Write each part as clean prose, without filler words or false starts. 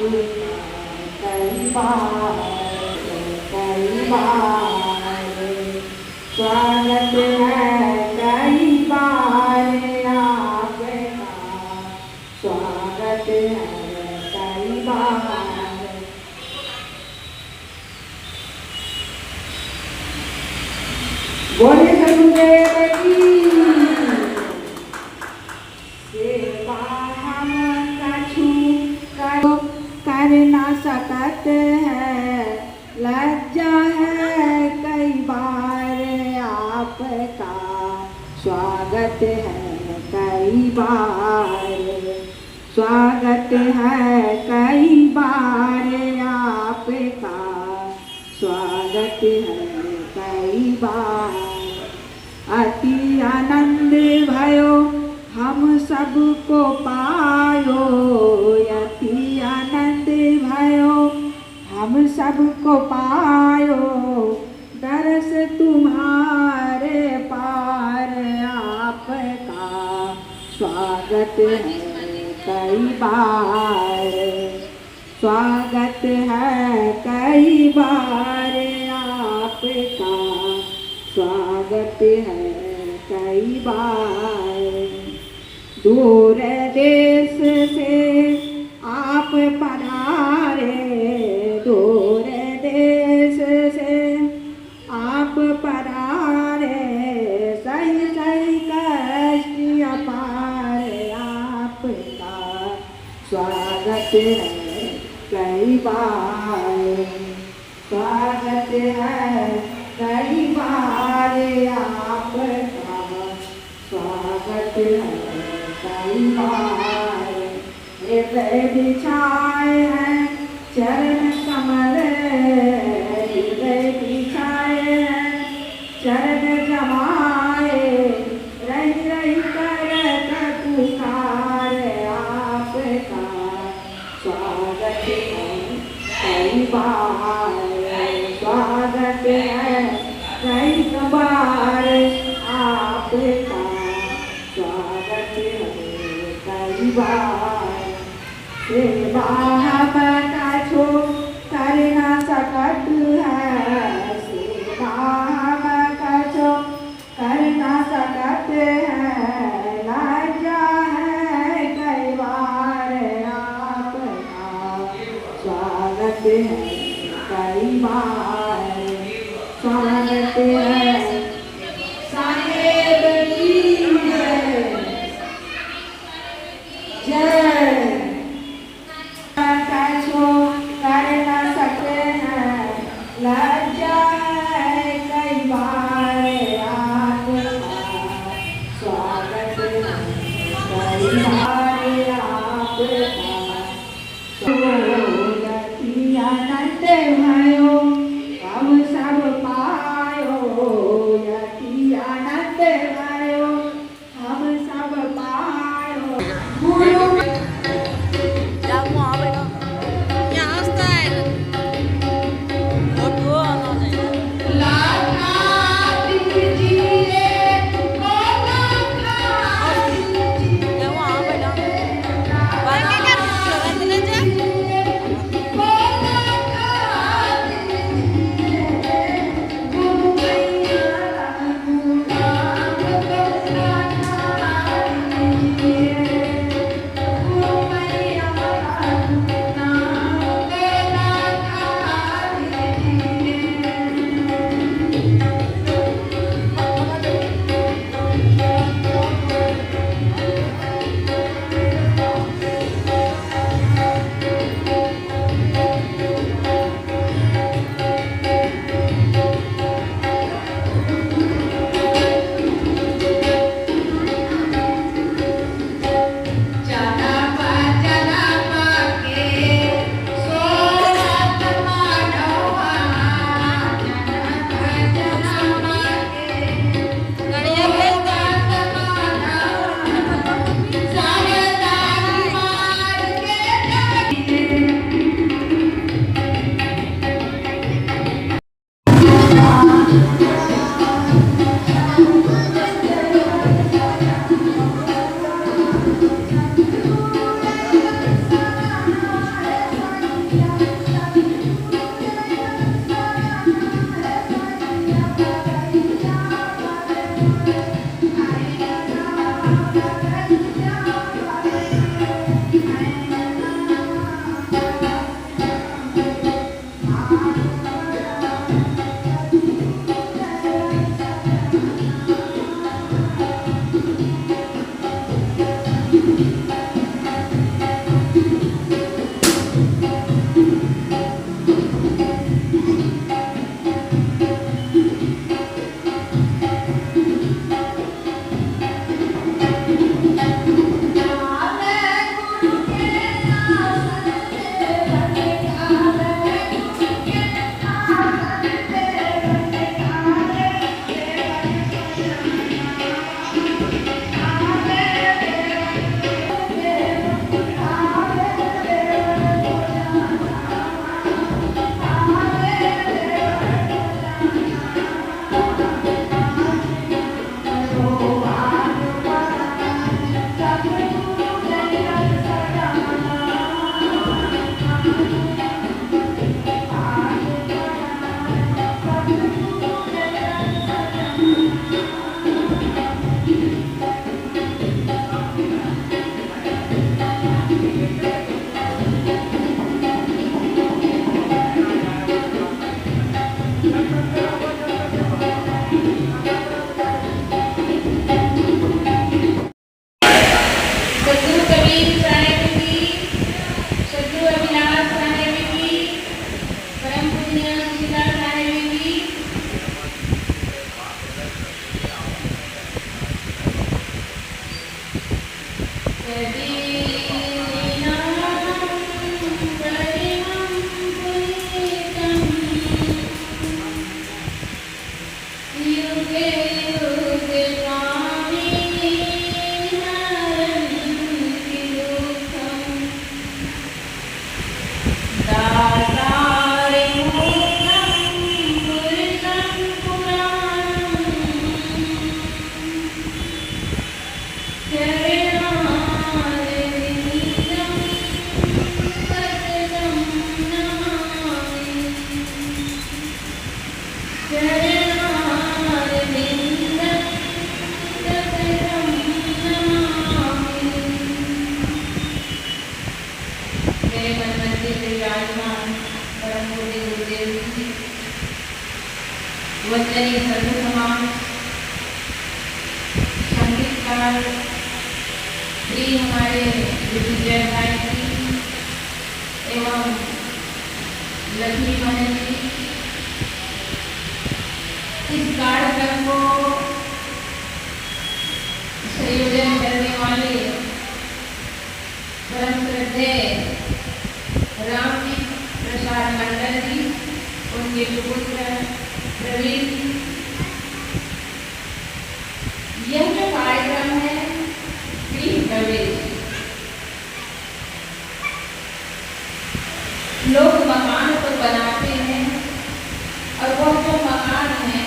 कई बार कई बार स्वागत है कई बार आपका स्वागत है कई बार। बोले गुरुदेव की सेवा हम कछु कर ना सकत है, लज्जा है कई बार आपका स्वागत है कई बार स्वागत है कई बार आपका स्वागत है कई बार। अति आनंद भयो हम सबको पायो, अति आनंद भयो हम सबको पायो, दरस तुम्हारे पार आपका स्वागत है कई बार स्वागत है कई बार आपका स्वागत है कई बार। दूर देश से आप पधारे, दूर देश से आप पधारे, सही सही कष्ट अपार आपका स्वागत है कई बार स्वागत है कई बार आपका स्वागत है कई बार। हृदय बिछाए हैं चरण कमल, हृदय बिछाए हैं चरण जमाए, रही रही करत पुकार आपका स्वागत है कई बार स्वागत है कई बार आपका स्वागत है कई बार। सेवा हम कछु कर ना सकत है, सेवा हम कछु कर ना सकत है, लज्जा है कई बार आपका स्वागत है कई बार स्वागत है। साहेब की जय। कछु कर ना सकते हैं, लज्जा है कई बार आपका स्वागत है कई बार आपका। आनंद भयो हम सब पायो, यति आनंद भयो हम सब पायो। गुरु मेरे मन मंदिर में विराजमान परम पूज्य गुरुदेव जी, वंदनीय सर्व समाज, संगीतकार श्री हमारे विजय भाई जी एवं लक्ष्मी बहन जी, इस कार्यक्रम को संयोजन करने वाले परम श्रद्धेय रामजी प्रसाद मंडल जी, उनके सुपुत्र प्रवीण। यह जो कार्यक्रम है गृह प्रवेश, लोग मकान तो बनाते हैं और वह जो मकान है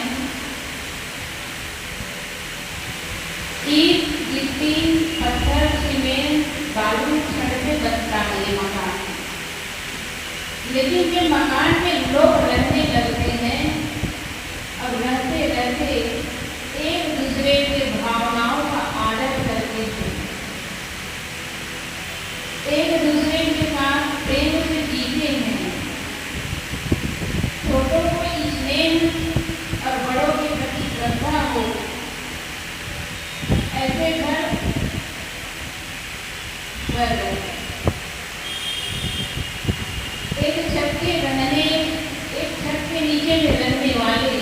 ईंट, गिट्टी, पत्थर, सीमेंट, बालू, छड़ से बनता है ये मकान। लेकिन ये मकान में लोग रहने लगते हैं और रहते रहते एक दूसरे के भावनाओं का आदर करते हैं, एक दूसरे के साथ प्रेम से जीते हैं, छोटों को स्नेह और बड़ों के प्रति श्रद्धा हो, ऐसे घर पर एक छत के रहने, एक छत के नीचे में रहने वाले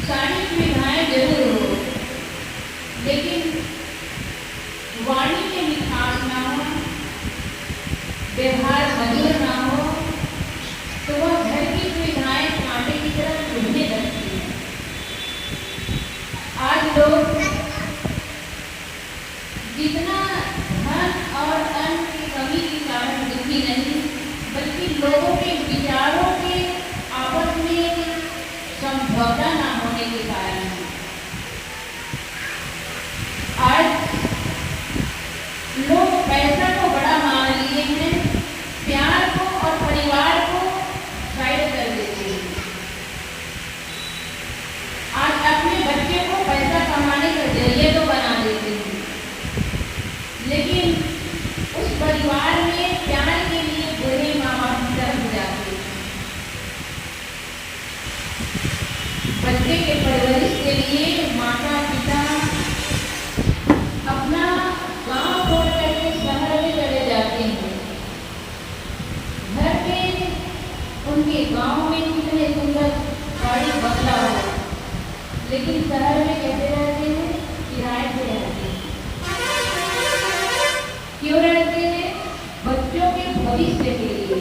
सारी सुविधाएं जरूर हो, लेकिन वाणी में मिठास ना हो, व्यवहार मधुर ना हो, तो वह घर की सुविधाएं कांटे की तरह चुभने लगती हैं। आज लोग जितना धन और अन्न की कमी के कारण दुखी नहीं, बल्कि लोगों के विचारों के आपस में समझौता न होने के कारण है। आज लोग पैसा को बड़ा मान लिए हैं, प्यार को और परिवार को साइड कर देते हैं। आज अपने बच्चे को पैसा कमाने का जरिए तो बना देते हैं, लेकिन उस परिवार में प्यार के लिए बुरे माँ बाप की तरफ जाते हैं। बच्चे के परवरिश के लिए माता पिता अपना गांव छोड़ करके शहर में चले जाते हैं। घर में उनके गांव में कितने सुंदर गाड़ी बंगला हो, लेकिन शहर में कैसे रहते हैं? किराए पे रहते हैं। क्यों रहते हैं? बच्चों के भविष्य के लिए।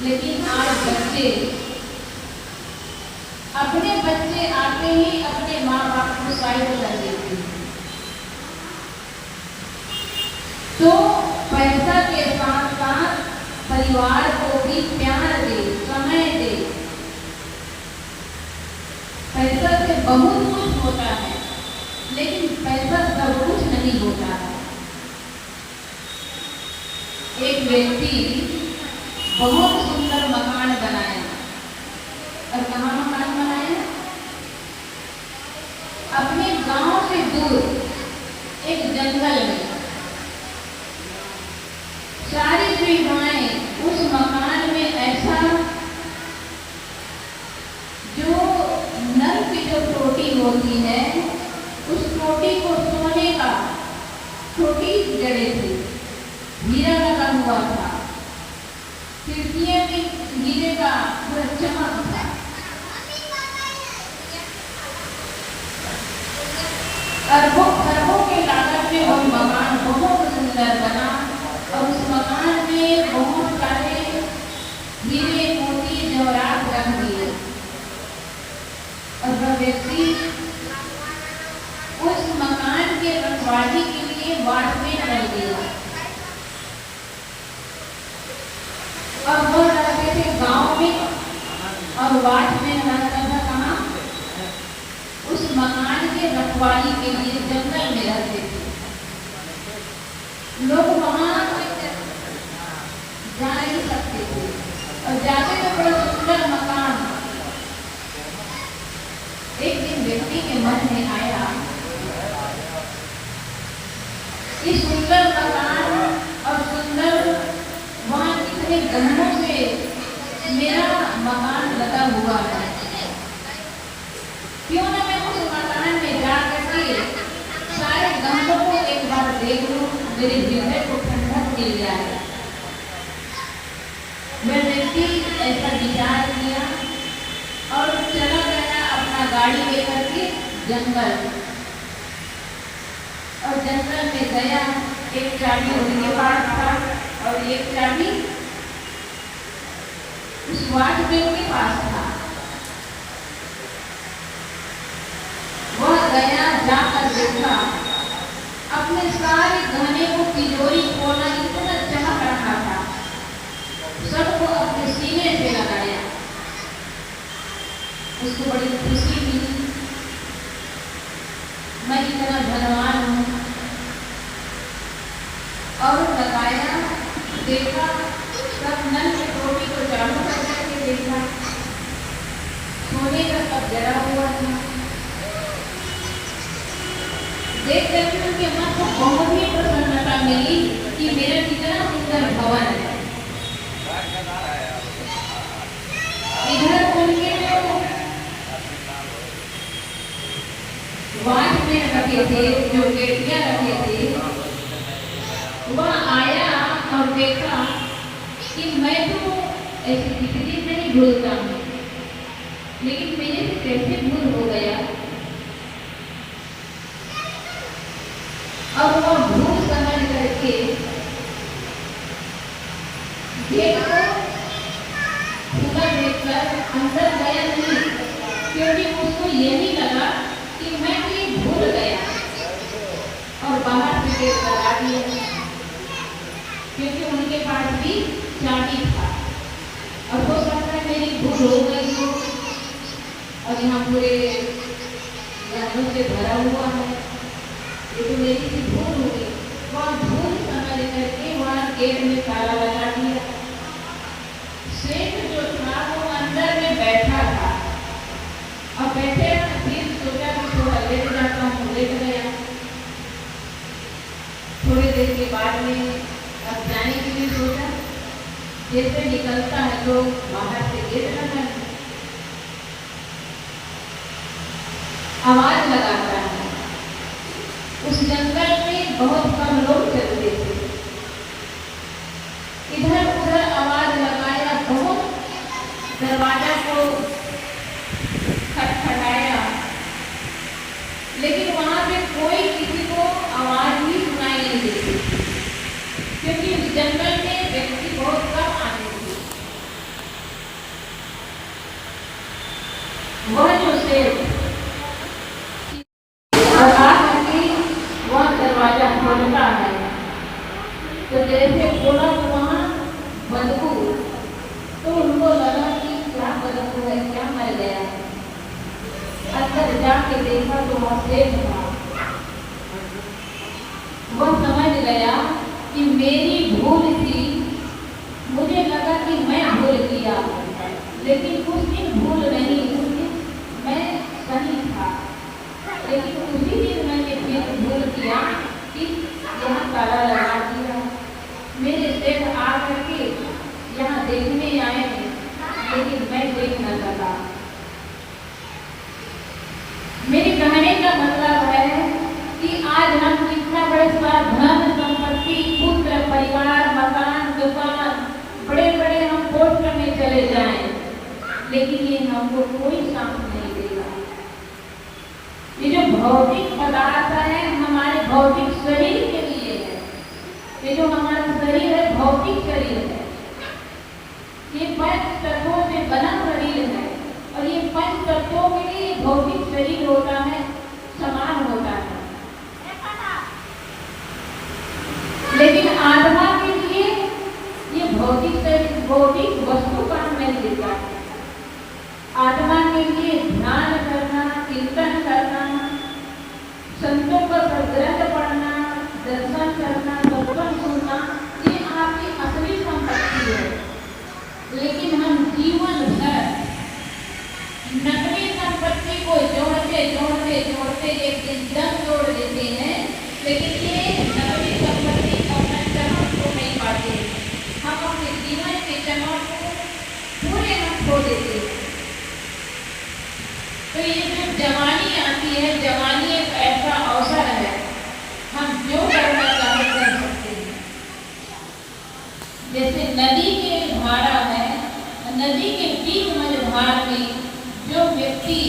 लेकिन आज बच्चे अपने बच्चे आते ही अपने माँ बाप को साइड कर देते हैं। तो पैसा के साथ साथ परिवार को भी प्यार दे, समय दे। पैसा से बहुत कुछ होता है, लेकिन पैसा सब कुछ नहीं होता है। एक व्यक्ति बहुत सुंदर मकान बनाया, और कहाँ मकान बनाया? अपने गांव से दूर एक जंगल में। सारी सुविधाएं उस मकान में, ऐसा जो नल की जो टोटी होती है, उस टोटी को सोने का, छोटी जड़े थी, हीरा लगा हुआ था, खिड़कियां भी हीरे का पूरा चमक था। अरबों के लागत में वह मकान बहुत सुंदर बना, और उस मकान में बहुत सारे हीरे मोती जवाहरात रख दिए। और वह व्यक्ति उस मकान के रखवाली के लिए वॉचमैन बन गया। और वह रहते थे गांव में, और वॉचमैन रहता था कहाँ? उस मकान के रखवाली के लिए जंगल में रहते थे। लोग वहां जा नहीं सकते थे, और जाते तो बड़ा सुंदर मकान। एक दिन व्यक्ति के मन में आया ये सुंदर मकान और सुंदर वहाँ कितने गहनों से मेरा मकान लगा हुआ है। क्यों ना मैं उस मकान में जा करके सारे गहनों को एक बार देख लूं, मेरे हृदय को ठंडक मिल जाए। मैं व्यक्ति ऐसा विचार किया और चला गया अपना गाड़ी लेकर के जंगल। और जंगल में गया, एक चाबी उनके पास था और एक चाबी उस वॉचमैन के पास था। वह गया, जाकर देखा, अपने सारे गहने को तिजोरी खोला, इतना चमक रहा था, सबको अपने सीने से लगाया। उसको बड़ी खुशी मिली, मैं इतना धनवान हूँ। और लगाया, देखा, सब नल की टोपी को चालू करके देखा, सोने का कप जड़ा हुआ था। देख करके उनके मन को बहुत ही प्रसन्नता मिली कि मेरा कितना सुंदर भवन है। इधर उनके जो वॉचमैन रखे थे, जो गेटियां रखे थे, वह आया और देखा कि मैं तो ऐसी कितनी नहीं भूलता हूँ, लेकिन मेरे से कैसे भूल हो गया। और वह भूल समझ करके गेट को खुला देखकर अंदर गया नहीं, क्योंकि उसको यही लगा कि मैं ये भूल गया और बाहर से गेट लगा दिया, क्योंकि उनके पास भी चाबी था। और हो सकता है मेरी भूल हो गई हो और यहाँ पूरे जानों से भरा हुआ है, ये तो मेरी सी भूल हो गई। वहाँ भूल समझ करके वहाँ गेट में ताला लगा दिया। सेठ जो था वो अंदर में बैठा था और बैठे फिर सोचा कि थोड़ा लेट जाता हूँ, लेट गया। थोड़ी देर के बाद में अब जाने के लिए सोचा, जैसे निकलता है तो बाहर से गेट लगा, आवाज लगाता है। उस जंगल में बहुत कम लोग चलते थे, इधर उधर आवाज लगाया, बहुत दरवाजा को खटखटाया, लेकिन वहां पे कोई किसी को आवाज ही सुनाई नहीं देती, क्योंकि उस जंगल में व्यक्ति बहुत कम आते थे। वह जो शेर दरवाजा खोलता है तो जैसे खोला तो वहाँ बदबू, तो उनको लगा कि क्या बदबू है, क्या मर गया। अंदर जाके देखा तो वहाँ शेर था। वह समझ गया कि मेरी भूल थी, मुझे लगा कि मैं भूल किया, लेकिन उस दिन भूल नहीं, उस दिन मैं सही था। लेकिन उसी दिन मैंने फिर भूल किया कि यहाँ ताला लगा दिया। मेरे सेठ आ करके यहाँ देखने आए, लेकिन मैं देख न सका। मेरे कहने का मतलब है कि आज हम कितना बड़े धन संपत्ति, पुत्र, परिवार, मकान, दुकान, बड़े बड़े हम पोस्ट में चले जाएं, लेकिन ये हमको कोई साथ नहीं देगा। ये जो भौतिक पदार्थ है हमारे भौतिक शरीर के लिए है। ये जो हमारा शरीर है भौतिक शरीर है, ये पंच तत्वों से बना शरीर है, और ये पंच तत्वों के लिए भौतिक शरीर होता है, समान होता है। लेकिन आत्मा के लिए ये भौतिक शरीर, भौतिक वस्तु काम नहीं देता। आत्मा के लिए ध्यान करना, कीर्तन करना, संतों का ग्रंथ पढ़ना, दर्शन करना, सत्संग सुनना, ये आपकी असली संपत्ति है। लेकिन हम जीवन भर नकली संपत्ति को जोड़ते जोड़ते जोड़ते एक दिन दम तोड़ देते हैं, लेकिन ये नकली नदी के धारा है, नदी के बीच मझधार में जो व्यक्ति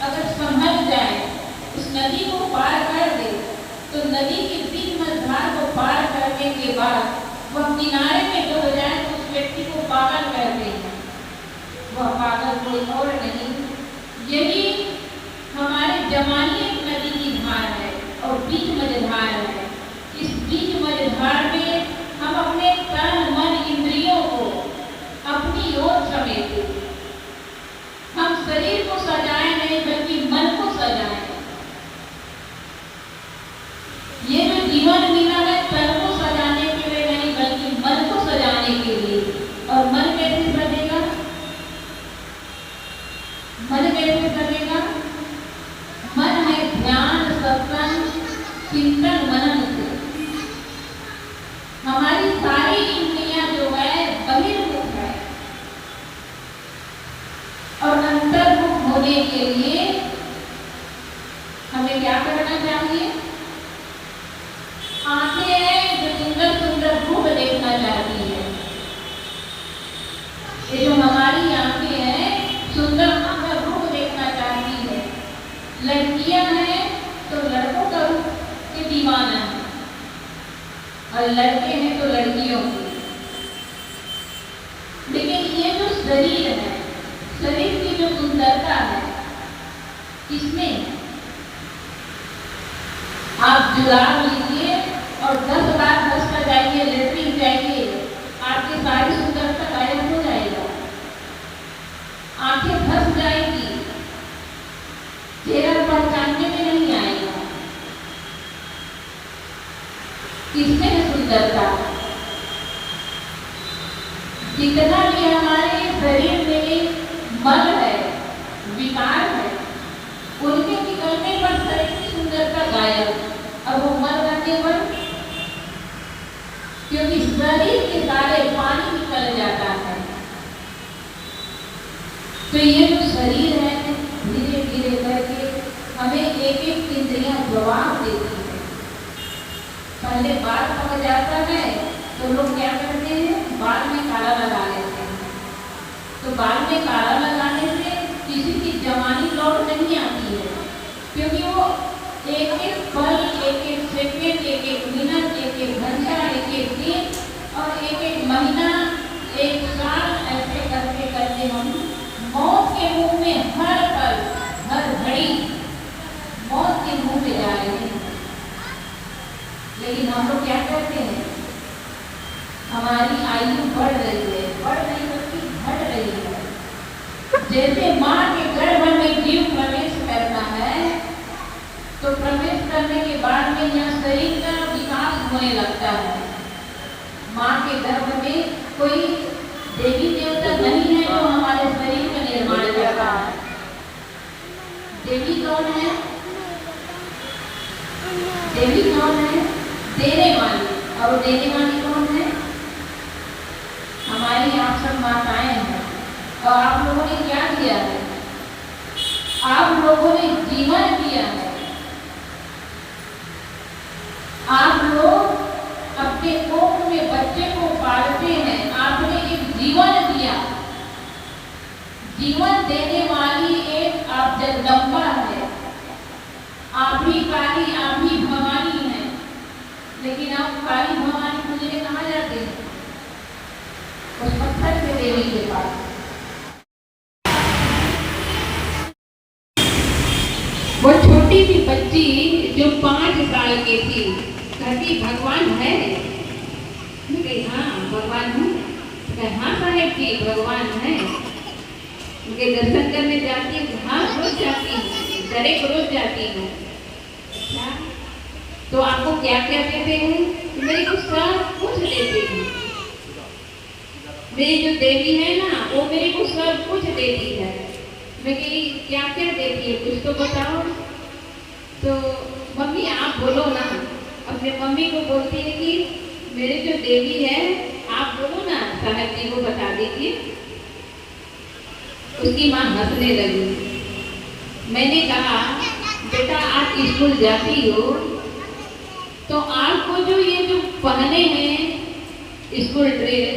अगर संभल जाए, उस नदी को पार कर दे, तो नदी के बीच मझधार को पार करने के बाद वह किनारे में डूब जाए तो उस व्यक्ति को पागल कहते हैं। वह पागल कोई और नहीं, यही हमारे जवानी एक नदी की धार है और बीच मझधार है। इस बीच मझधार में हम अपने तन मन इंद्रियों को अपनी ओर समेटे, हम शरीर को सजाए नहीं बल्कि मन को सजाए। ये जो जीवन मिला है तन को सजाने के लिए नहीं बल्कि मन को सजाने के लिए। और मन कैसे सजेगा? मन कैसे सजेगा? मन है ध्यान, सत्संग, चिंतन, मनन से। हमारी सारी इंद्रियां जो है बहिर्मुख है और अंतर्मुख होने के लिए हमें क्या करना चाहिए? आंखें हैं जो सुंदर सुंदर रूप देखना चाहती है। ये जो हमारी आंखें हैं सुंदर सुंदर रूप देखना चाहती है। लड़कियां हैं तो लड़कों का रूप के दीवाना है और लड़के हैं तो लड़कियों के। लेकिन ये जो शरीर है, शरीर की जो सुंदरता है, इसमें आप जुलाब लीजिए और 10 बार हंस कर जाइए, लेटरिन जाइए, आपकी सारी सुंदरता गायब हो जाएगा। आंखें फंस जाएगी, चेहरा पहचानने में नहीं आएगा। किसमें है सुंदरता? जितना भी हमारे शरीर में मल है, विकार है, उनके निकलने पर शरीर की सुंदरता गायब। अब वो मल रहने पर, क्योंकि शरीर के सारे पानी निकल जाता है। तो ये जो शरीर है धीरे धीरे करके हमें एक एक इंद्रियां जवाब देती है। पहले बाल पक जाता है तो लोग क्या करते हैं? बाल में काला लगा लेते हैं। तो बाल में काला लगाने से किसी की जवानी लौट नहीं आती है, क्योंकि वो एक एक पल, एक एक सेकेंड, एक एक मिनट, एक एक घंटा, एक एक दिन और एक एक महीना, एक साल ऐसे करते करते हम मौत के मुंह में हर पल, हर घड़ी मौत के मुंह में जा रहे हैं। लेकिन हम लोग क्या करते हैं? हमारी आयु बढ़ रही है, बढ़ नहीं बल्कि घट रही है। जैसे माँ के गर्भ में जीव प्रवेश करता है तो प्रवेश करने के बाद में यह शरीर का विकास होने लगता है। माँ के गर्भ में कोई देवी देवता नहीं है जो हमारे शरीर का निर्माण करता है। देवी कौन है? देवी कौन है? देने वाली। और देने वाली कौन है? हमारी आप सब माताएं हैं। और आप लोगों ने क्या किया है? आप लोगों ने जीवन दिया है। आप लोग अपने कोख में बच्चे को पालते हैं, आपने एक जीवन दिया। जीवन देने वाली एक आप जगदम्बा है। आप ही काली, आप ही भवानी है। लेकिन आप काली भवानी पूजने कहाँ जाते हैं? उस पत्थर के देवी के पास। वो छोटी सी बच्ची जो 5 साल की थी कहती भगवान है? मैं कही हाँ भगवान हूँ। हाँ साहेब जी भगवान है। उनके दर्शन करने जाती हूँ। हाँ रोज जाती हूँ, दरेक रोज जाती हूँ। अच्छा तो आपको क्या क्या देते हैं? मेरे को सब कुछ देते हैं। मेरी जो देवी है ना वो मेरे को सब कुछ देती है। मैं कही क्या क्या देती है कुछ तो बताओ। तो मम्मी आप बोलो ना। अपने मम्मी को बोलती है कि मेरे जो देवी है आप बोलो ना, साहब जी को बता दीजिए। उसकी माँ हंसने लगी। मैंने कहा बेटा आप स्कूल जाती हो तो आपको जो ये जो पहने हैं स्कूल ड्रेस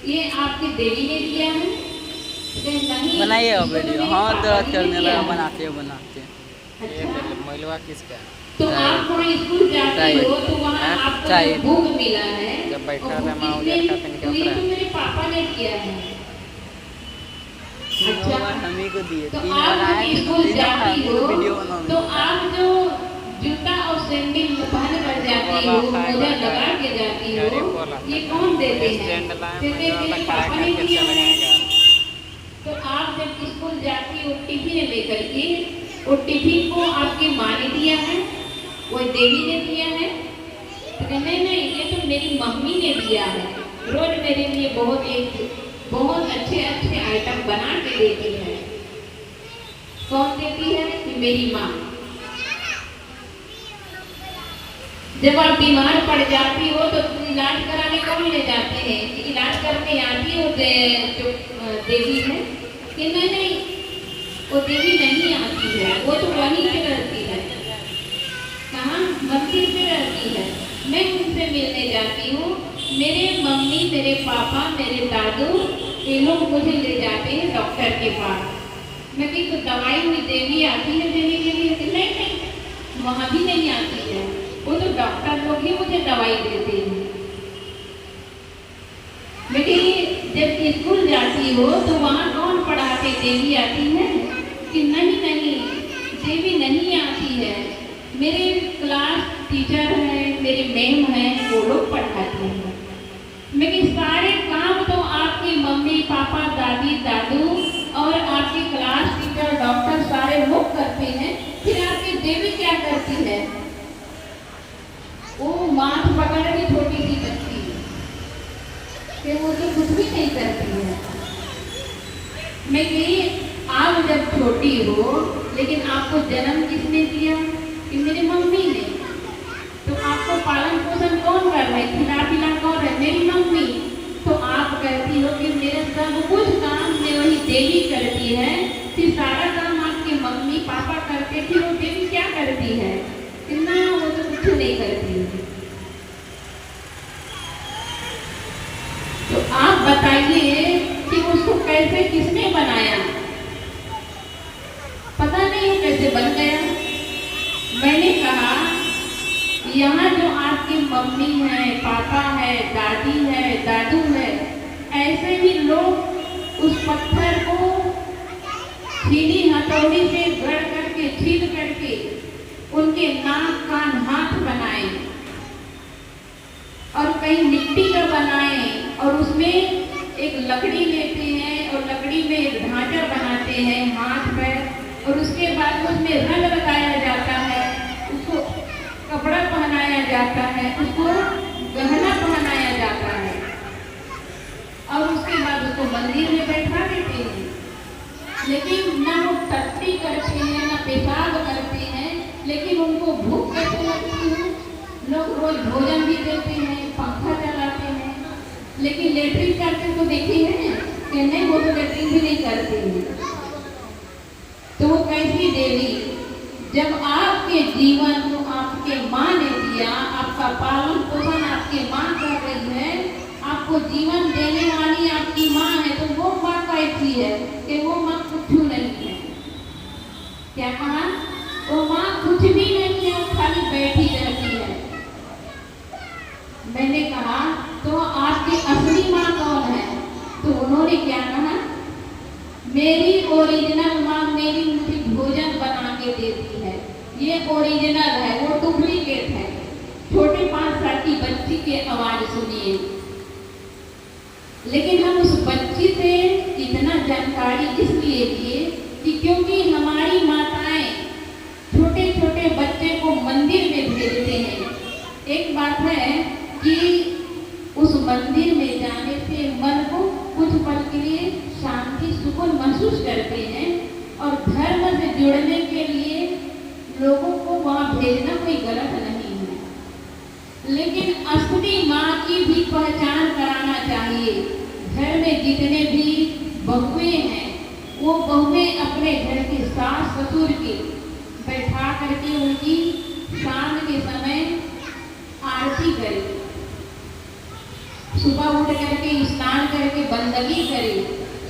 ये आपकी देवी ने दिया है कि नहीं? बनाइए अब वीडियो। हाँ तो पापा ने चढ़ने दिया लगा, है? बनाते हैं बनाते हैं। अच्छा, महिलवा किसका है? तो आप वहाँ स्कूल जाती चाहिए। हो तो वहाँ हाँ, आपको चाहिए। जो बुक मिला है जब बैठा और था बुक माँ किसने- उधर खाते तो ये निकल तो मेरे पापा ने दिया है। तीनों अच्छा। बार हम ही को दिए, तो 3 आप बार आए जब थे, स्कूल तीनों जाती बार हो वीडियो बनाने तो का। आप जो जूता और सैंडल पहन कर जाती हो, मोजा लगा के जाती हो, ये कौन देते हैं? स्टैंड लाए कहते मैं मेरे खड़ा पापा ने करके दिया चला है। जाएगा। तो आप जब स्कूल जाती हो टिफिन लेकर के, वो टिफिन को आपकी माँ ने दिया है, वो देवी ने दिया है? तो कहते नहीं नहीं, ये तो मेरी मम्मी ने दिया है। रोज मेरे लिए बहुत अच्छे अच्छे आइटम बना के देती है। कौन देती है? कि मेरी माँ। जब आप बीमार पड़ जाती हो तो इलाज कराने कौन ले जाते हैं? कि इलाज करने आती हो जो देवी है? कि नहीं नहीं, वो देवी नहीं आती है, वो तो वहीं पे रहती है। कहाँ? मंदिर पे रहती है। मैं उनसे मिलने जाती हूँ। मेरे मम्मी, मेरे पापा, मेरे दादू, ये लोग मुझे ले जाते हैं डॉक्टर के पास। मैं कहीं तो दवाई हुई देवी आती है देने के लिए? कि नहीं नहीं, वहाँ भी नहीं आती है, वो तो डॉक्टर लोग ही मुझे दवाई देते हैं। बेटी जब स्कूल जाती हो तो वहाँ कौन पढ़ाते? देवी आती है? कि नहीं नहीं, देवी नहीं आती है। मेरे क्लास टीचर हैं, मेरे मैम हैं, वो लोग पढ़ाते हैं। मेरे सारे काम तो आपकी मम्मी, पापा, दादी, दादू और आपकी क्लास टीचर, डॉक्टर सारे लोग करते हैं। फिर आपकी देवी क्या करती है? वो माथ पकड़ के छोटी सी बच्ची कि वो तो कुछ भी नहीं करती है। मैं कही आप जब छोटी हो, लेकिन आपको जन्म किसने दिया? कि मेरी मम्मी ने। तो आपको पालन पोषण कौन कर रहा है? खिला पिला कौन है? मेरी मम्मी। तो आप कहती हो कि मेरे सब कुछ काम में वही देवी करती है। फिर सारा काम आपके मम्मी पापा करते, फिर वो देवी क्या करती है? ना, वो तो कुछ नहीं करती है। तो आप बताइए कि उसको कैसे, किसने बनाया? पता नहीं वो कैसे बन गया। मैंने कहा यहाँ जो आपकी मम्मी है, पापा है, दादी है, दादू है, ऐसे ही लोग उस पत्थर को छीनी हथौड़ी से गढ़ करके, छीन करके उनके नाक, कान, हाथ बनाए और कहीं मिट्टी का बनाए और उसमें एक लकड़ी लेते हैं और लकड़ी में एक ढांचा बनाते हैं, हाथ पैर, और उसके बाद उसमें रंग लगाया जाता है, उसको कपड़ा पहनाया जाता है, उसको गहना पहनाया जाता है और उसके बाद उसको मंदिर में बैठा देते हैं। लेकिन ना वो टट्टी करते हैं, ना पेशाब करते हैं, लेकिन उनको भूख कैसे लगती है? लोग रोज भोजन भी देते हैं, पंखा चलाते हैं, लेकिन लेटरिन करते तो देखे हैं कि नहीं, वो तो लेटरिन भी नहीं करते हैं। तो वो कैसी देवी? जब आपके जीवन को आपके माँ ने दिया, आपका पालन पोषण आपकी माँ कर रही है, आपको जीवन देने वाली आपकी माँ है, तो वो माँ कैसी है? कि वो माँ कुछ नहीं है। क्या कहा? वो माँ कुछ भी नहीं है, वो खाली बैठी रहती है। मैंने कहा तो आपकी असली माँ कौन है? तो उन्होंने क्या कहा? मेरी ओरिजिनल माँ मेरी मुझे भोजन बना के देती है, ये ओरिजिनल है, वो डुप्लीकेट है। छोटे 5 साल की बच्ची की आवाज सुनिए। लेकिन हम उस बच्ची से इतना जानकारी इसलिए लिए कि क्योंकि हमारी माताएं छोटे छोटे बच्चे को मंदिर में भेजते हैं। एक बात है कि उस मंदिर में जाने से मन को कुछ पल के लिए शांति, सुकून महसूस करते हैं और धर्म से जुड़ने के लिए लोगों को वहाँ भेजना कोई गलत नहीं है। लेकिन असली माँ की भी पहचान कराना चाहिए। घर में जितने भी बहुएं हैं, वो बहुएं अपने घर के सास ससुर के बैठा करके उनकी शाम के समय आरती करें। सुबह उठ करके स्नान करके बंदगी करें,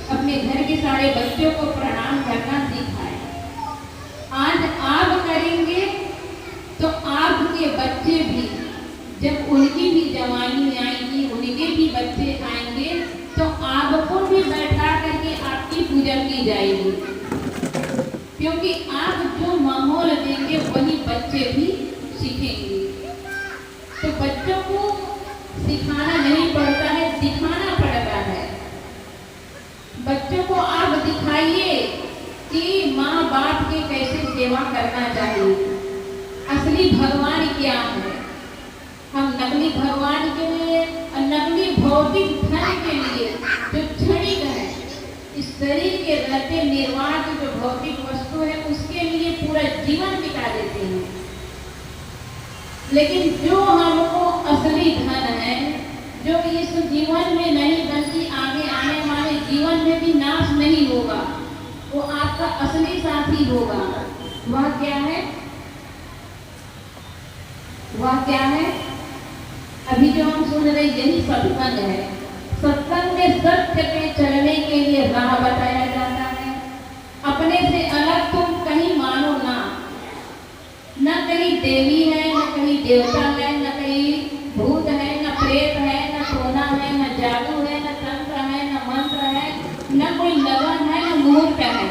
अपने घर के सारे बच्चों को प्रणाम करना सिखाएं। आज आप करेंगे तो आपके बच्चे भी, जब उनकी भी जवानी आएगी, उनके भी बच्चे आएंगे, तो आपको भी बैठा करके आपकी पूजा की जाएगी। क्योंकि आप जो माहौल देंगे वही बच्चे भी सीखेंगे। तो बच्चों को सिखाना नहीं पड़ता है, दिखाना पड़ता है। बच्चों को आप दिखाइए कि माँ बाप की कैसे सेवा करना चाहिए, असली भगवान क्या है। हम नकली भगवान के लिए और नकली भौतिक धन के लिए जो क्षणिक है, इस शरीर के रहते निर्वाह की जो भौतिक वस्तु है उसके लिए पूरा जीवन बिता देते हैं। लेकिन जो हमको असली धन है, जो इस जीवन में नहीं बल्कि आगे आने वाले जीवन में भी नाश नहीं होगा, वो आपका असली साथी होगा। वह क्या है? वह क्या है? अभी जो हम सुन रहे यही सत्संग है। सत्संग में सत्य पे चलने के लिए राह बताया जाता है। अपने से अलग तुम कहीं मानो ना, न कहीं देवी है, न कहीं देवता है, न कहीं भूत है, न प्रेत है, न सोना है, न जादू है, न तंत्र है, न मंत्र है, न कोई लगन है, न मुहूर्त है।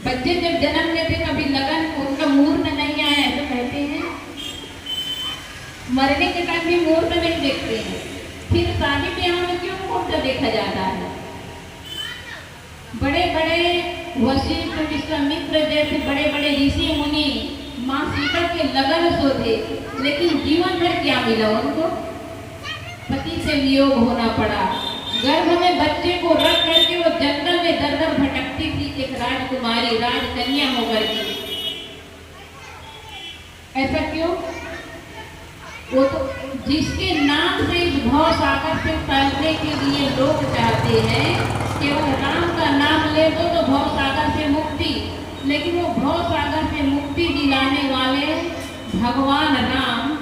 बच्चे जब जन्म लेते कभी लगन, उनका मुहूर्त नहीं आया तो कहते हैं। मरने के टाइम भी मुहूर्त नहीं देखते हैं। फिर शादी ब्याह में क्यों मुहूर्त देखा जाता है? बड़े बड़े वशिष्ठ, विश्वामित्र जैसे बड़े बड़े ऋषि मुनि माँ सीता के लगन सोते, लेकिन जीवन भर क्या मिला उनको? पति से वियोग होना पड़ा। गर्भ में बच्चे को रख करके वो जंगल में दर दर भटकती थी, एक राजकुमारी, राजकन्या होकर के। ऐसा क्यों? वो तो जिसके नाम से इस भव सागर से तैरने के लिए लोग चाहते हैं, केवल राम का नाम ले दो तो भव सागर से मुक्ति। लेकिन वो भव सागर से मुक्ति दिलाने वाले भगवान राम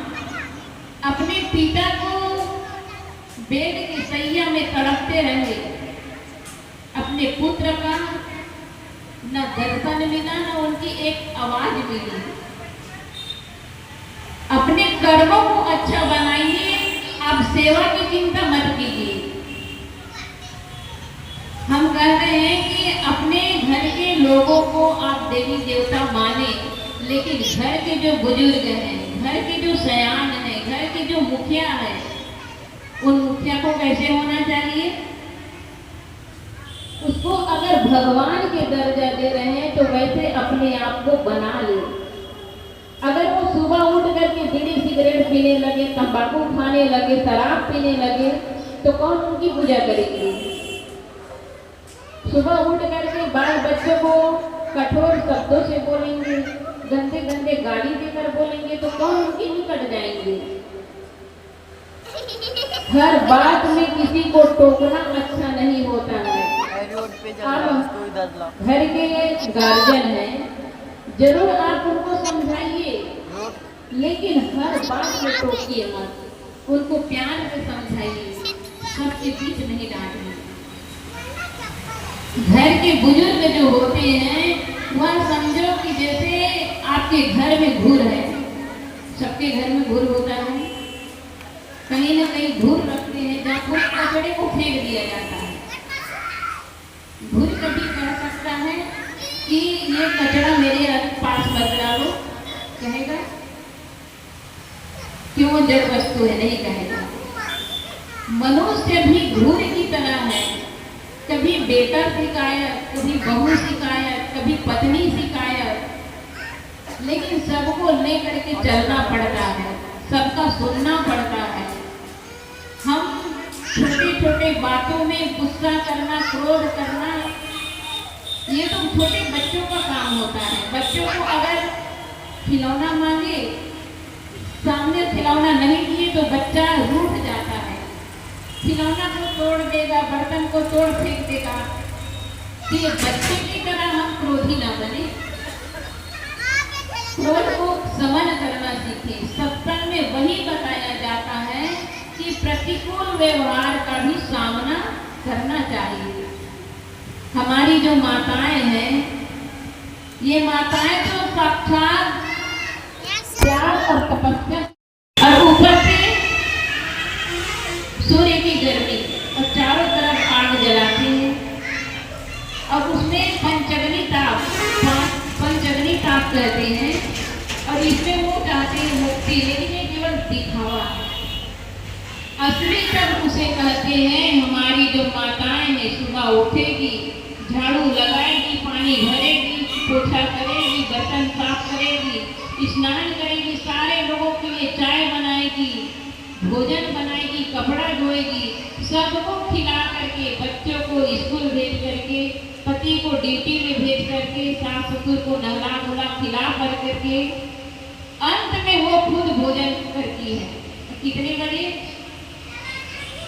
अपने पिता को बेड की सैया में तड़पते रहे। अपने पुत्र का न दर्शन मिला, न उनकी एक आवाज मिली। अपने कर्मों को अच्छा बनाइए, आप सेवा की चिंता मत कीजिए। हम कह रहे हैं कि अपने घर के लोगों को आप देवी देवता माने, लेकिन घर के जो बुजुर्ग हैं, घर के जो सयान हैं, घर के जो मुखिया हैं, उन मुखिया को कैसे होना चाहिए? उसको अगर भगवान के दर्जा दे रहे हैं तो वैसे अपने आप को बना ले। अगर वो सुबह उठ करके बीड़ी सिगरेट पीने लगे, तंबाकू खाने लगे, शराब पीने लगे, तो कौन उनकी पूजा करेगी? सुबह उठ करके बाल बच्चों को कठोर शब्दों से बोलेंगे, गंदे गंदे गाली देकर बोलेंगे, तो कौन उनकी निकट जाएंगे? हर बात में किसी को टोकना अच्छा नहीं होता है। आप घर के गार्जियन हैं, जरूर आप उनको समझाइए, लेकिन हर बात में टोकिए मत। उनको प्यार से समझाइए, सबके बीच नहीं डांटिए। घर के बुजुर्ग जो होते हैं वह समझो कि जैसे आपके घर में घूर है। सबके घर में घूर होता है, कहीं न कहीं घूर रखते हैं जहाँ कुछ कचड़े को फेंक दिया जाता है। घूर कभी कह सकता है कि ये कचरा मेरे पास मत डालो, कहेगा? क्यों? जड़ वस्तु है, नहीं कहेगा। मनुष्य भी घूर की तरह है। कभी बेटा शिकायत, कभी बहू शिकायत, कभी पत्नी शिकायत, लेकिन सबको लेकर के चलना पड़ता है, सबका सुनना पड़ता है। हम छोटे छोटे बातों में गुस्सा करना, क्रोध करना, ये तो छोटे बच्चों का काम होता है। बच्चों को अगर खिलौना मांगे, सामने खिलौना नहीं दिए तो बच्चा रूठ जाता है, खिलौना को तोड़ देगा, बर्तन को तोड़ फेंक देगा। तो ये बच्चे की तरह हम क्रोधी ना बने, क्रोध को समन करना सीखें। सत्संग में वही बताया जाता है कि प्रतिकूल व्यवहार का भी सामना करना चाहिए। हमारी जो माताएं हैं, ये माताएं तो साक्षात त्याग और तपस्या, और ऊपर से सूर्य की गर्मी और चारों तरफ आग जलाती है, और उसमें पंचगनी ताप कहते हैं, और इसमें वो चाहते हैं मुक्ति, लेकिन ये केवल दिखावा है। असली तब उसे कहते हैं हमारी जो माताएं हैं, सुबह उठेगी, झाड़ू लगाएगी, पानी भरेगी, पोछा करेगी, बर्तन साफ करेगी, स्नान करेगी, सारे लोगों के लिए चाय बनाएगी, भोजन बनाएगी, कपड़ा धोएगी, सबको खिला करके, बच्चों को स्कूल भेज करके, पति को ड्यूटी में भेज करके, सास ससुर को नहला धुला खिला कर करके अंत में वो खुद भोजन करती है। कितने बजे?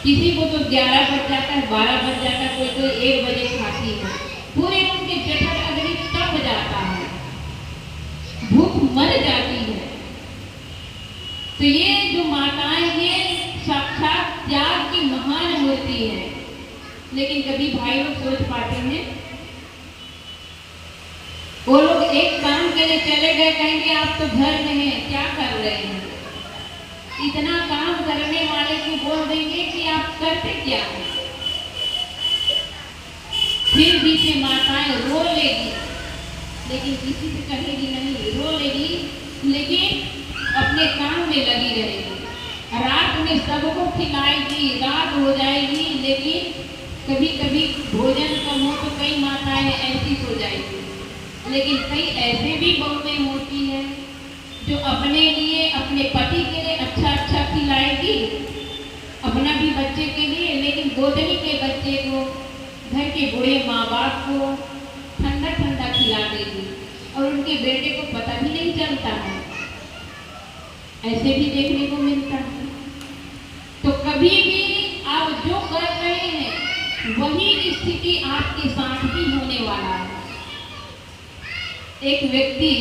किसी को तो 11 बज जाता है, 12 बज जाता है, कोई 1 बजे खाती है। पूरे उनके जठर अग्नि तप जाता है, भूख मर जाती है। तो ये जो माताएं, ये साक्षात त्याग की महान मूर्ति है। लेकिन कभी भाई लोग सोच पाते हैं? वो लोग एक काम के लिए चले गए, कहेंगे आप तो घर में हैं, क्या कर रहे हैं? इतना काम करने वाले को बोल देंगे कि आप करते क्या हैं? फिर भी से माताएं रो लेगी, लेकिन किसी से कहेगी नहीं, रो लेगी, लेकिन अपने काम में लगी रहेगी। रात में सबको खिलाएगी, रात हो जाएगी, लेकिन कभी कभी भोजन कम हो तो कई माताएं ऐसी सो जाएगी। लेकिन कई ऐसे भी बहुएं होती हैं जो अपने लिए, अपने पति के लिए अच्छा खिलाएगी, अपना भी बच्चे के लिए, लेकिन गोदनी के बच्चे को, घर के बूढ़े माँ बाप को ठंडा खिला देगी, और उनके बेटे को पता भी नहीं चलता है। ऐसे भी देखने को मिलता है। तो कभी भी आप जो कर रहे हैं वही स्थिति आपके साथ भी होने वाला है। एक व्यक्ति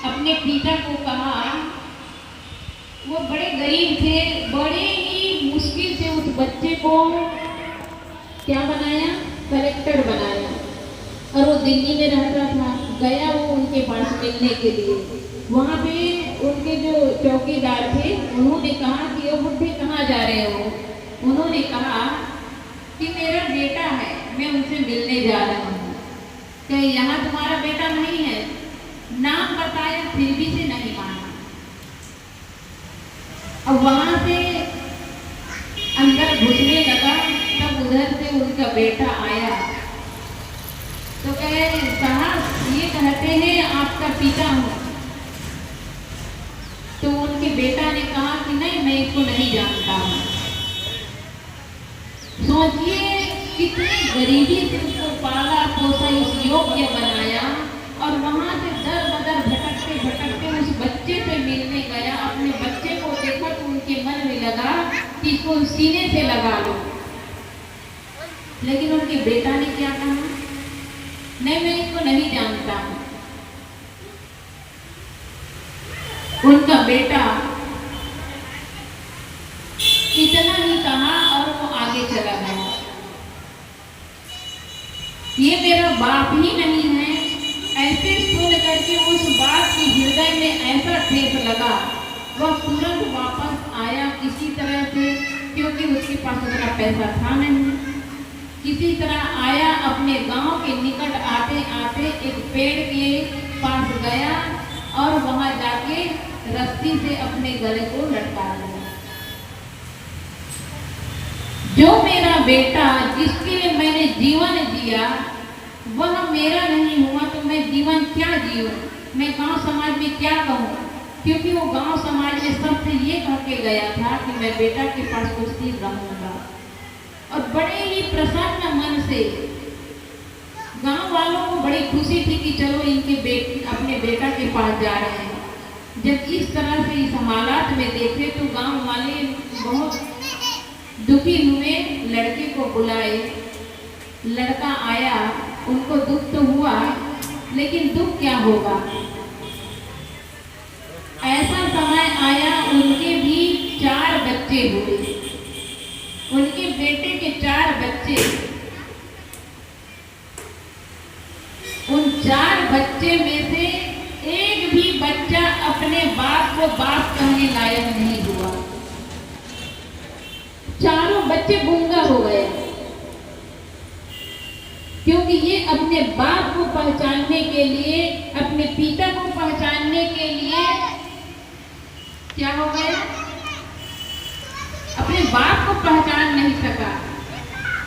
अपने पिता को कहा, वो बड़े गरीब थे, बड़े ही मुश्किल से उस बच्चे को क्या बनाया, कलेक्टर बनाया, और वो दिल्ली में रहता था। गया वो उनके पास मिलने के लिए, वहाँ पे उनके जो चौकीदार थे उन्होंने कहा कि वो बुढ़े कहाँ जा रहे हो? उन्होंने कहा कि मेरा बेटा है, मैं उनसे मिलने जा रहा हूँ। क्या यहाँ तुम्हारा बेटा नहीं है? नाम बताया, फिर भी से नहीं माना। अब वहाँ से अंदर घुसने लगा, तब उधर से उनका बेटा आया। तो कहे, साहब ये कहते हैं आपका पिता हूँ। तो उनके बेटा ने कहा कि नहीं, मैं इसको नहीं जानता हूँ। सोचिए कितनी गरीबी से उसको पाला पोसा, इस योग्य बनाया, और वहां से दर बदर भटकते उस बच्चे से मिलने गया। अपने बच्चे को देखा तो उनके मन में लगा कि इसको सीने से लगा लो, लेकिन उनके बेटा ने क्या कहा, नहीं मैं इसको नहीं जानता हूँ। उनका बेटा इतना ही कहा और वो आगे चला गया। ये मेरा बाप ही नहीं है, ऐसे सुन करके उस बाप के हृदय में ऐसा ठेस लगा, वह तुरंत वापस आया किसी तरह से, क्योंकि उसके पास उतना पैसा था नहीं। किसी तरह आया, अपने गांव के निकट आते आते एक पेड़ के पास गया और वहां जाके रस्सी से अपने गले को लटका लिया। जो मेरा बेटा, जिसके लिए मैंने जीवन जिया, वह मेरा नहीं हुआ तो मैं जीवन क्या जीऊं? मैं गांव समाज में क्या कहूँ? क्योंकि वो गांव समाज में सबसे ये कह के गया था कि मैं बेटा के पास कुछ दिन रहूंगा, और बड़े ही प्रसन्न मन से गांव वालों को बड़ी खुशी थी कि चलो इनके अपने बेटा के पास जा रहे हैं। जब इस तरह से इस हालात में देखे तो गांव वाले बहुत दुखी हुए, लड़के को बुलाए। लड़का आया, उनको दुख तो हुआ, लेकिन दुख क्या होगा, ऐसा समय आया उनके भी 4 बच्चे हुए। बच्चे में से एक भी बच्चा अपने बाप को बाप कहने लायक नहीं हुआ। चारों बच्चे गूंगा हो गए, क्योंकि ये अपने बाप को पहचानने के लिए, अपने पिता को पहचानने के लिए क्या हो गया, अपने बाप को पहचान नहीं सका,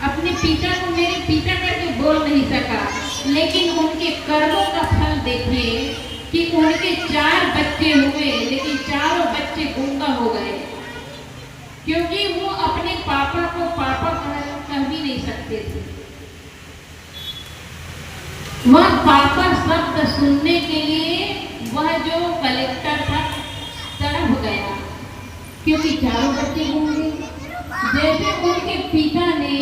अपने पिता को मेरे पिता करके बोल नहीं सका। लेकिन उनके कर्मों का फल देखिए कि उनके 4 बच्चे हुए, लेकिन चारों बच्चे गूंगा हो गए, क्योंकि वो अपने पापा को पापा कह भी नहीं सकते थे। वह पापा शब्द सुनने के लिए वह जो कलेक्टर था तड़प गया, क्योंकि चारों बच्चे गूंगे। जैसे उनके पिता ने,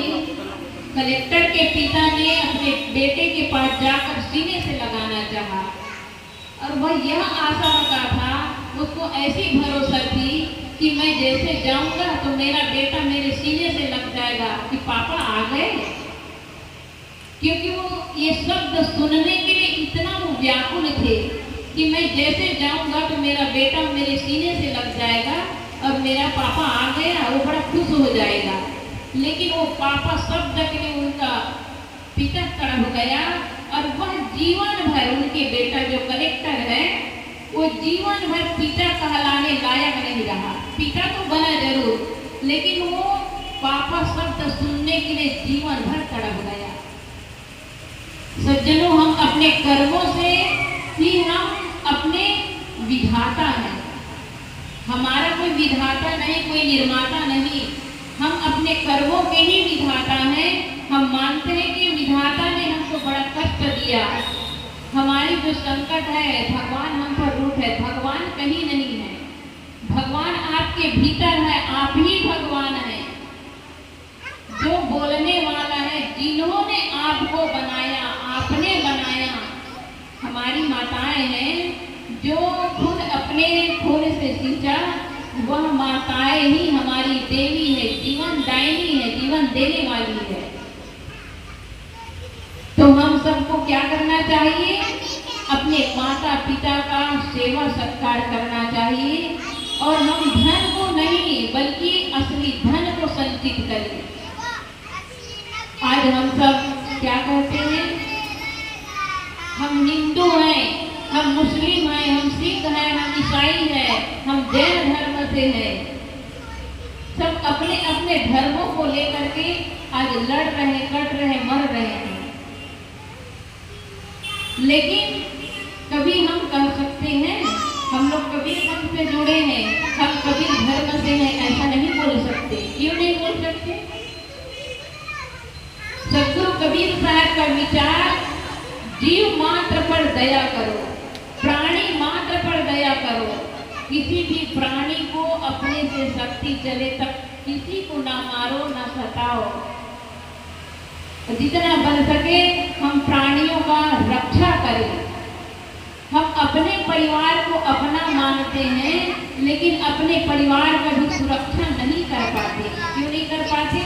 कलेक्टर के पिता ने अपने बेटे के पास जाकर सीने से लगाना चाहा, और वह यह आशा रखा था, उसको ऐसी भरोसा थी कि मैं जैसे जाऊंगा तो मेरा बेटा मेरे सीने से लग जाएगा कि पापा आ गए। क्योंकि वो ये शब्द सुनने के लिए इतना वो व्याकुल थे कि मैं जैसे जाऊंगा तो मेरा बेटा मेरे सीने से लग जाएगा और मेरा पापा आ गया, वो बड़ा खुश हो जाएगा। लेकिन वो पापा शब्द के लिए उनका पिता तड़प गया, और वह जीवन भर, उनके बेटा जो कलेक्टर है, वो जीवन भर पिता कहलाने लायक नहीं रहा। पिता तो बना जरूर, लेकिन वो पापा शब्द सुनने के लिए जीवन भर तड़प गया। सज्जनों, हम अपने कर्मों से ही हम अपने विधाता हैं। हमारा कोई विधाता नहीं, कोई निर्माता नहीं, हम अपने कर्मों के ही विधाता हैं। हम मानते हैं कि विधाता ने हमको बड़ा कष्ट दिया, हमारी जो संकट है, भगवान हम पर रूठ है। भगवान कहीं नहीं है, भगवान आपके भीतर है, आप ही भगवान हैं। जो बोलने वाला है, जिन्होंने आपको बनाया, आपने बनाया, हमारी माताएं हैं, जो खुद अपने खून से सींचा, वह माताएं ही हमारी देवी है, जीवन दायिनी है, जीवन देने वाली है। तो हम सबको क्या करना चाहिए? अपने माता पिता का सेवा सत्कार करना चाहिए, और हम धन को नहीं बल्कि असली धन को संचित करें। आज हम सब क्या कहते हैं? हम हिंदू हैं, हम मुस्लिम हैं, हम सिख हैं, हम ईसाई हैं, हम जैन धर्म से हैं। सब अपने अपने धर्मों को लेकर के आज लड़ रहे, कट रहे, मर रहे हैं। लेकिन कभी हम कह सकते हैं, हम लोग कबीर धर्म से जुड़े हैं, हम कबीर धर्म से हैं, ऐसा नहीं बोल सकते। क्यों नहीं बोल सकते? सदगुरु कबीर साहब का विचार, जीव मात्र पर दया करो, प्राणी मात्र पर दया करो। किसी भी प्राणी को अपने से शक्ति चले तक किसी को ना मारो, ना सताओ। जितना बन सके हम प्राणियों का रक्षा करें। हम अपने परिवार को अपना मानते हैं, लेकिन अपने परिवार का भी सुरक्षा नहीं कर पाते। क्यों नहीं कर पाते?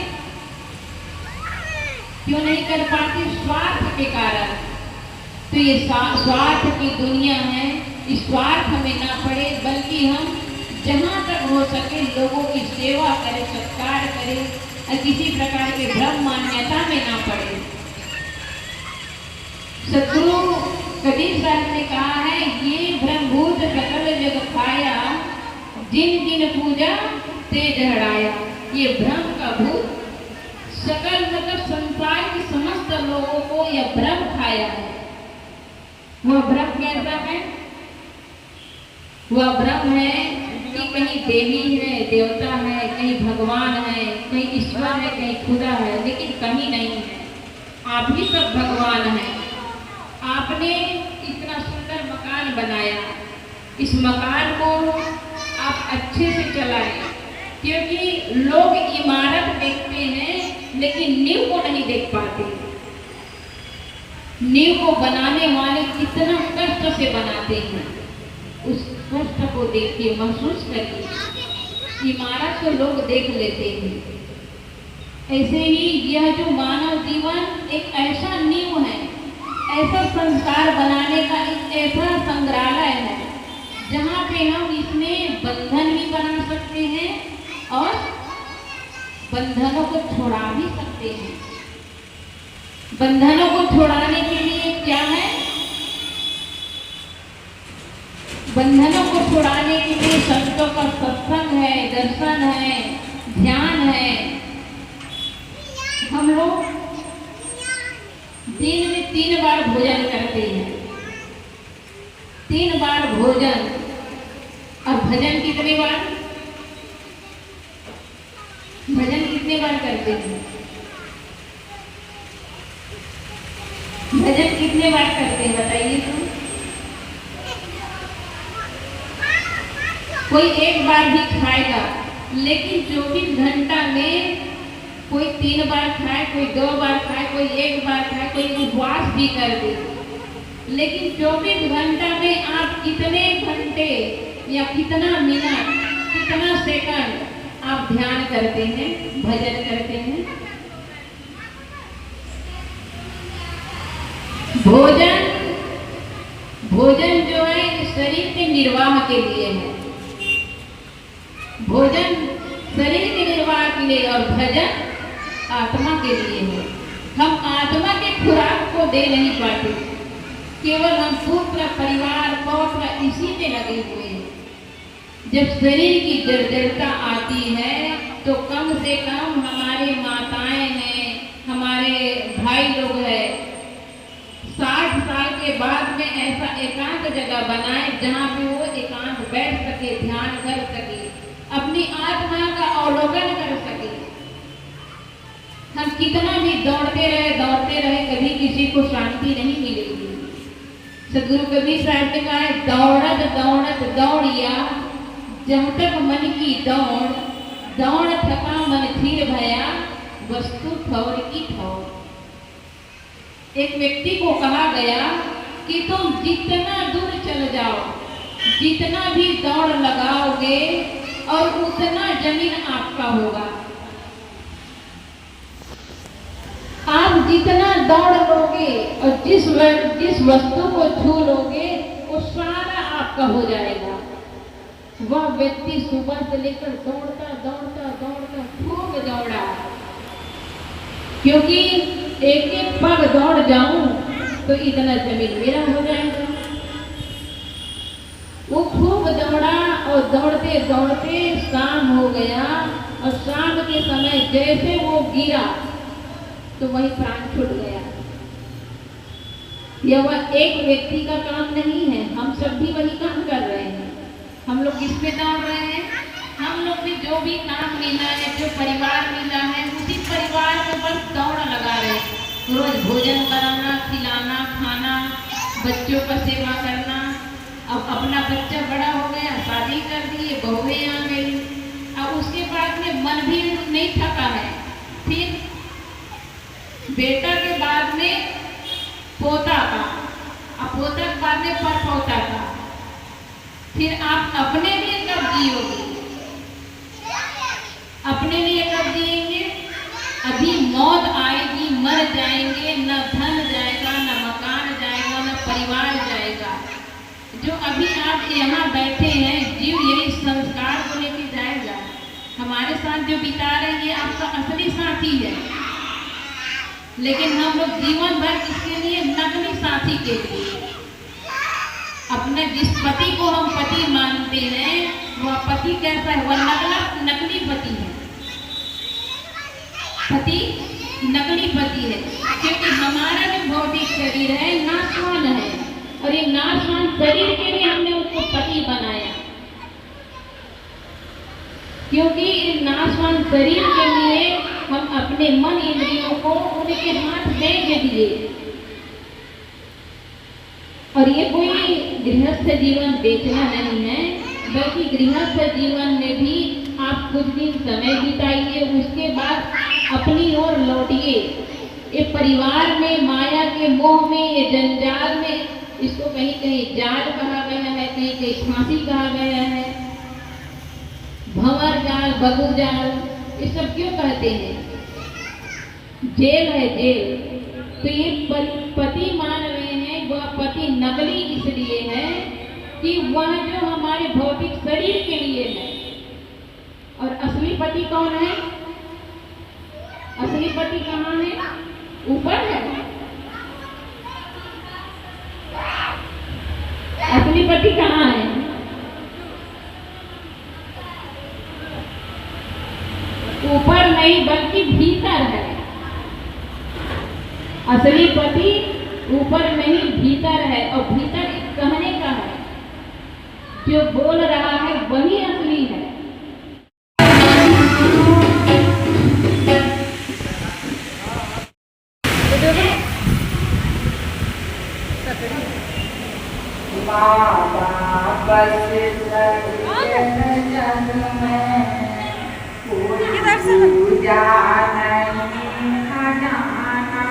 क्यों नहीं कर पाते? स्वार्थ के कारण। तो ये स्वार्थ की दुनिया है। इस स्वार्थ हमें ना पड़े, बल्कि हम जहाँ तक हो सके लोगों की सेवा करें, सत्कार करें, और किसी प्रकार के भ्रम मान्यता में ना पड़े। सदगुरु कबीर साहब ने कहा है, ये ब्रह्मभूत सकल जग खाया, जिन जिन पूजा ते जहड़ाया। ये भ्रम का भूत सकल मतलब संसार के समस्त लोगों को यह भ्रम खाया है। वह भ्रम कैसा है? वह भ्रम है कि कहीं देवी है, देवता है, कहीं भगवान है, कहीं ईश्वर है, कहीं खुदा है, लेकिन कहीं नहीं है। आप ही सब भगवान हैं। आपने इतना सुंदर मकान बनाया, इस मकान को आप अच्छे से चलाएं, क्योंकि लोग इमारत देखते हैं लेकिन नींव को नहीं देख पाते। नींव को बनाने वाले कितना कष्ट से बनाते हैं, उस कष्ट को देखिए, महसूस करिए। इमारत को लोग देख लेते हैं। ऐसे ही यह जो मानव जीवन एक ऐसा नींव है, ऐसा संस्कार बनाने का एक ऐसा संग्रहालय है जहाँ पे हम इसमें बंधन भी बना सकते हैं और बंधनों को छुड़ा भी सकते हैं। बंधनों को छुड़ाने के लिए क्या है? बंधनों को छुड़ाने के लिए संतों का सत्संग है, दर्शन है, ध्यान है। हम लोग दिन में 3 बार भोजन करते हैं, 3 बार भोजन। और भजन कितने बार? भजन कितने बार करते हैं? भजन कितने बार करते हैं बताइए तुम? कोई एक बार भी खाएगा, लेकिन 24 घंटा में कोई 3 बार खाए, कोई 2 बार खाए, कोई 1 बार खाए, कोई उपवास भी कर दे। लेकिन 24 घंटा में आप कितने घंटे या कितना मिनट, कितना सेकंड आप ध्यान करते हैं, भजन करते हैं? भोजन भोजन जो है शरीर के निर्वाह के लिए है। भोजन शरीर के निर्वाह के लिए और भजन आत्मा के लिए है। हम आत्मा के खुराक को दे नहीं पाते, केवल हम पुत्र, परिवार, पौत्र इसी में लगे हुए हैं। जब शरीर की जर्जरता आती है तो कम से कम हमारे माताएं हैं, हमारे भाई लोग हैं, 60 साल के बाद में ऐसा एकांत जगह बनाए जहाँ पे वो एकांत बैठ सके, ध्यान कर सके, अपनी आत्मा का अवलोकन कर सके। हम कितना भी दौड़ते रहे, कभी किसी को शांति नहीं मिलेगी। सदगुरु कबीर साहब ने कहा है, दौड़त दौड़त दौड़िया, जब तक मन की दौड़, दौड़ थका मन थीर भया, वस्तु ठौर की ठौर। एक व्यक्ति को कहा गया कि तुम जितना दूर चल जाओ, जितना भी दौड़ लगाओगे और उतना जमीन आपका होगा। आप जितना दौड़ लोगे और जिस वस्तु को छू लोगे वो सारा आपका हो जाएगा। वह व्यक्ति सुबह से लेकर दौड़ता खूब दौड़ा, क्योंकि एक एक पग दौड़ जाऊं तो इतना जमीन मेरा हो जाएगा। वो खूब दौड़ा और दौड़ते दौड़ते शाम हो गया और शाम के समय जैसे वो गिरा तो वही प्राण छूट गया। यह वह एक व्यक्ति का काम नहीं है, हम सब भी वही काम कर रहे हैं। हम लोग किस पे दौड़ रहे हैं? हम लोग भी जो भी काम मिला है, जो परिवार मिला है, उसी परिवार में बस दौड़ लगा रहे हैं। रोज भोजन कराना, खिलाना, खाना, बच्चों का सेवा करना। अब अपना बच्चा बड़ा हो गया, शादी कर दी, बहुएं आ गई, अब उसके बाद में मन भी नहीं थका है। फिर बेटा के बाद में पोता का, अब पोता के बाद में परपोता का, फिर आप अपने लिए कब जियोगे? अपने लिए कब जिएंगे? अभी मौत आएगी, मर जाएंगे, न धन जाएगा, न मकान जाएगा, न परिवार जाएगा। जो अभी आप यहाँ बैठे हैं, जीव यही संस्कार को लेके जाएगा। हमारे साथ जो बिता रहे हैं ये आपका असली साथी है, लेकिन हम लोग जीवन भर इसके लिए नकली साथी के लिए, अपने जिस पति को हम पति मानते हैं वह पति कैसा है? वह नकली पति है। पति नकली पति है, क्योंकि हमारा जो भौतिक शरीर है नाशवान है, और ये नाशवान शरीर के लिए हमने उसको पति बनाया। क्योंकि नाशवान शरीर के लिए हम अपने मन इंद्रियों को उनके हाथ बेच दिए। और ये कोई गृहस्थ जीवन बेचना नहीं है, बल्कि गृहस्थ जीवन में भी आप कुछ दिन समय बिताइए, उसके बाद अपनी ओर लौटिए। ये परिवार में, माया के मोह में, ये जंजाल में, इसको कहीं कहीं जाल कहा गया है, कहीं कहीं फांसी कहा गया है, भंवर जाल, बगुर जाल, ये सब क्यों कहते हैं? जेल है जेल। तो ये पति मान रहे कि वह जो हमारे भौतिक शरीर के लिए है। और असली पति कौन है? असली पति कहाँ है? ऊपर है। असली पति कहाँ है? ऊपर नहीं बल्कि भीतर है। असली पति ऊपर नहीं भीतर है। और भीतर एक कहने का है, जो बोल रहा है वही असली है। बाबा बस पूजा नहीं खजाना,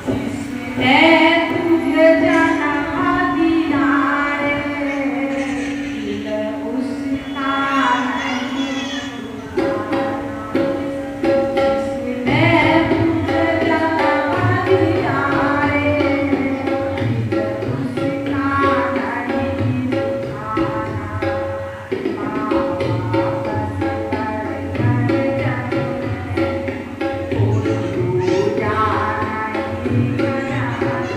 जिसने तुझे जन्म दिया रे, उसका नहीं ठिकाना। जिसने तुझे जन्म दिया रे, उसका नहीं ठिकाना। पूजा नहीं खजाना।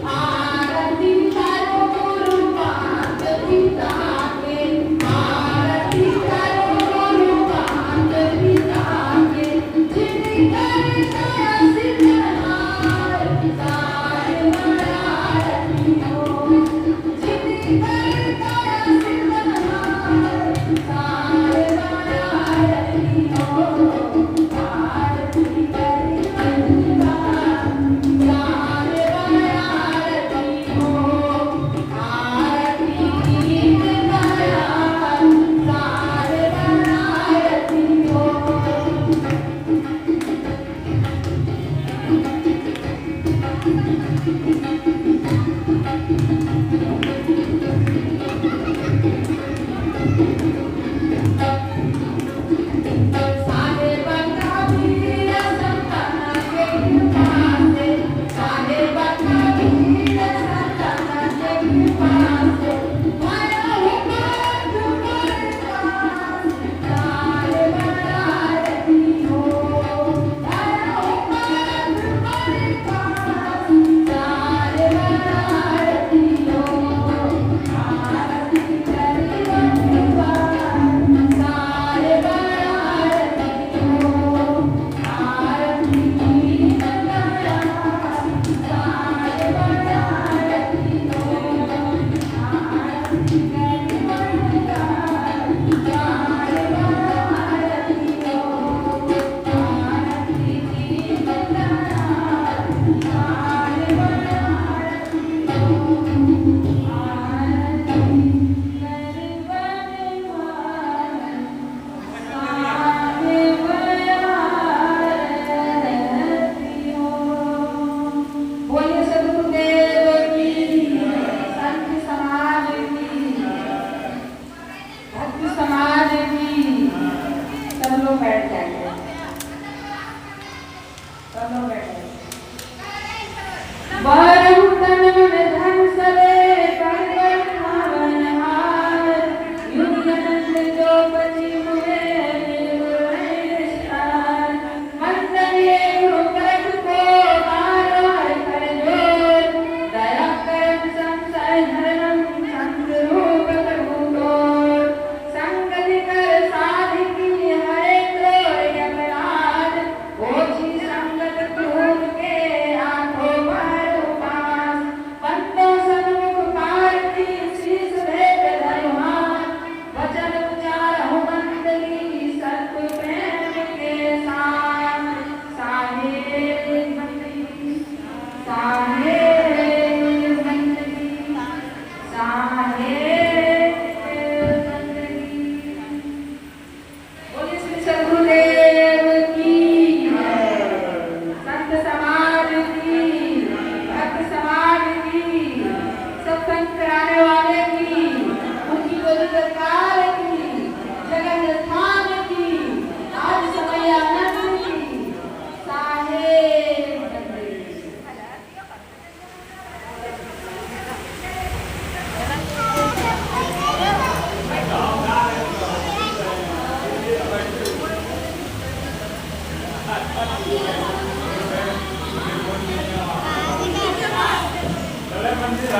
आरती करो गुरु पाद पिता के, आरती करो गुरु पाद पिता के, जिनकर दया सिरहार सारे आरती हो, जिनकर दया सिरहार सारे आरती हो, आरती करी मनवा सारे आरती हो, आरती दया सारे आरती हो। सारे बंदा वीर संतना के कृपा से, सारे बंदा वीर संतना के कृपा से, माया हुकार तुम्हारे पास सारे आरती हो, माया हुकार तुम्हारे पास सारे आरती हो, आरती करी मनवा सारे आरती हो, आरती मनवा सारे आरती हो, आरती करी मनवा सारे आरती हो, आरती मनवा सारे बोलिए सदगुरुदेव की, संत समाज की, भक्त समाज की। सब लोग बैठ जाएंगे, सब लोग बैठ जाएंगे। बरहुतन में धन सले कर भावन हार, युगनंद जो पति हुए निष्ठार, मंदने रुकट को बार कर जोर, दया कर संशय धर्म संग रूप प्रभु तोर, संगति कर साधिकी हरे तोर यमराज, ओछी संगत क्रूर के आंखों पर उपास, बंदो सन्मुख पारती शीश भेद धरुहान, वचन उचारहु बंदगी सत्य प्रेम के साथ, साहेब बंदगी साहेब बंदगी साहेब बंदगी। बोलिए श्री सदगुरुदेव की, संत समाज की, भक्त समाज की, सत्संग कराने वाले की, उनकी गुरु सरकार की, जगत स्थान की, आज समय आनंद की, साहेब बंदगी। मंदिर